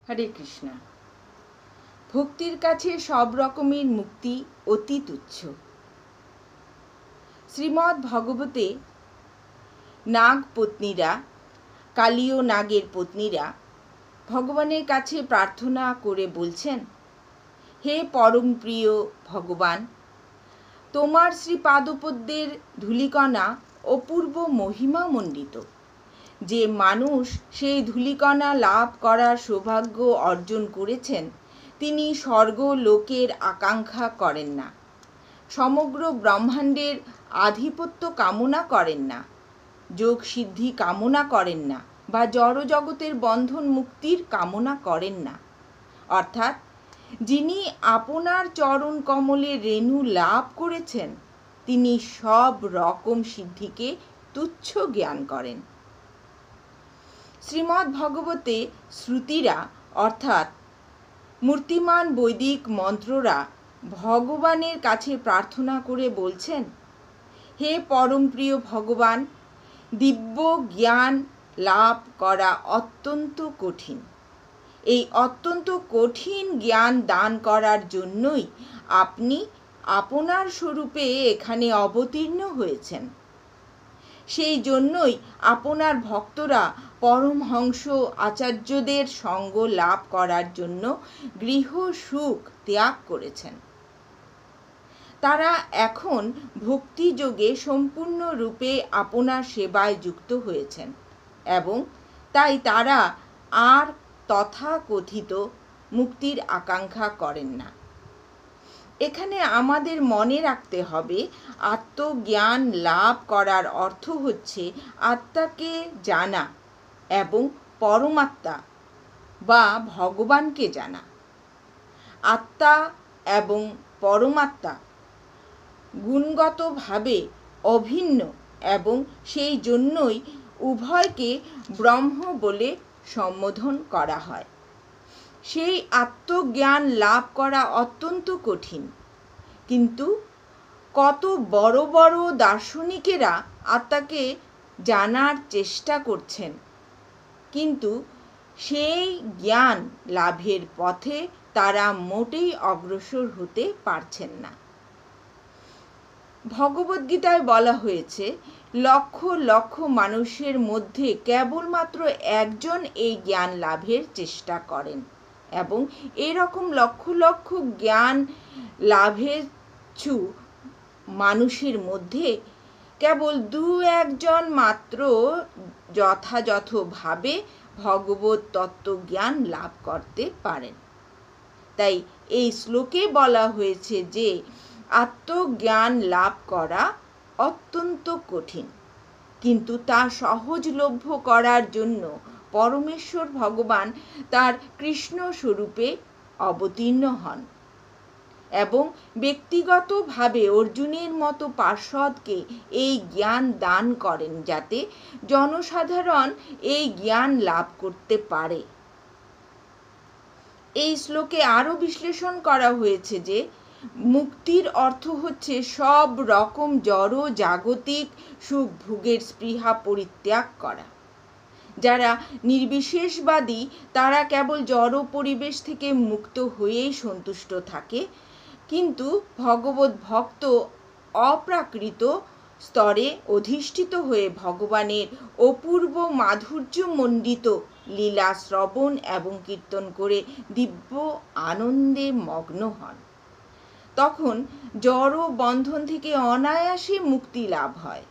হরে কৃষ্ণ। ভক্তির কাছে সব রকমের মুক্তি অতি তুচ্ছ। শ্রীমদ্ ভগবতে নাগ পত্নীরা, কালীয় নাগের পত্নীরা ভগবানের কাছে প্রার্থনা করে বলছেন, হে পরম প্রিয় ভগবান, তোমার শ্রীপাদপদ্মের ধূলিকণা অপূর্ব মহিমামণ্ডিত। যে মানুষ সেই ধূলিকণা লাভ করার সৌভাগ্য অর্জন করেছেন, তিনি স্বর্গ লোকের আকাঙ্ক্ষা করেন না, সমগ্র ব্রহ্মাণ্ডের আধিপত্য কামনা করেন না, যোগ সিদ্ধি কামনা করেন না, বা জড়জগতের বন্ধন মুক্তির কামনা করেন না। অর্থাৎ যিনি আপনার চরণ কমলে রেণু লাভ করেছেন, তিনি সব রকম সিদ্ধিকে তুচ্ছ জ্ঞান করেন। শ্রীমদ্ ভগবতে শ্রুতিরা অর্থাৎ মূর্তিমান বৈদিক মন্ত্ররা ভগবানের কাছে প্রার্থনা করে বলছেন, হে পরমপ্রিয় ভগবান, দিব্য জ্ঞান লাভ করা অত্যন্ত কঠিন। এই অত্যন্ত কঠিন জ্ঞান দান করার জন্যই আপনি আপনার স্বরূপে এখানে অবতীর্ণ হয়েছেন। সেই জন্যই আপনার ভক্তরা পরমহংস আচার্যদের সঙ্গ লাভ করার জন্য গৃহ সুখ ত্যাগ করেছেন। তারা এখন ভক্তিযোগে সম্পূর্ণরূপে আপনার সেবায় যুক্ত হয়েছেন এবং তাই তারা আর তথাকথিত মুক্তির আকাঙ্ক্ষা করেন না। এখানে আমাদের মনে রাখতে হবে, আত্মজ্ঞান লাভ করার অর্থ হচ্ছে আত্মাকে জানা এবং পরমাত্মা বা ভগবানকে জানা। আত্মা এবং পরমাত্মা গুণগতভাবে অভিন্ন এবং সেই জন্যই উভয়কে ব্রহ্ম বলে সম্বোধন করা হয়। সেই আত্মজ্ঞান লাভ করা অত্যন্ত কঠিন, কিন্তু কত বড় বড় দার্শনিকেরা আত্মাকে জানার চেষ্টা করছেন, কিন্তু সেই জ্ঞান লাভের পথে তারা মোটেই অগ্রসর হতে পারছেন না। ভগবদ্গীতায় বলা হয়েছে, লক্ষ লক্ষ মানুষের মধ্যে কেবলমাত্র একজন এই জ্ঞান লাভের চেষ্টা করেন এবং এরকম লক্ষ লক্ষ জ্ঞান লাভেচ্ছু মানুষের মধ্যে কেবল দু একজন মাত্র যথাযথভাবে ভগবত তত্ত্বজ্ঞান লাভ করতে পারেন। তাই এই শ্লোকে বলা হয়েছে যে আত্মজ্ঞান লাভ করা অত্যন্ত কঠিন, কিন্তু তা সহজলভ্য করার জন্য পরমেশ্বর ভগবান তার কৃষ্ণ স্বরূপে অবতীর্ণ হন এবং ব্যক্তিগতভাবে অর্জুনের মতো পার্ষদকে এই জ্ঞান দান করেন, যাতে জনসাধারণ এই জ্ঞান লাভ করতে পারে। এই শ্লোকে আরও বিশ্লেষণ করা হয়েছে যে মুক্তির অর্থ হচ্ছে সব রকম জড় জাগতিক সুখ ভোগের স্পৃহা পরিত্যাগ করা। যারা নির্বিশেষবাদী তারা কেবল জড় পরিবেশ থেকে মুক্ত হয়েই সন্তুষ্ট থাকে, কিন্তু ভগবত ভক্ত অপ্রাকৃত স্তরে অধিষ্ঠিত হয়ে ভগবানের অপূর্ব মাধুর্যমণ্ডিত লীলা শ্রবণ এবং কীর্তন করে দিব্য আনন্দে মগ্ন হন। তখন জড় বন্ধন থেকে অনায়াসে মুক্তি লাভ হয়।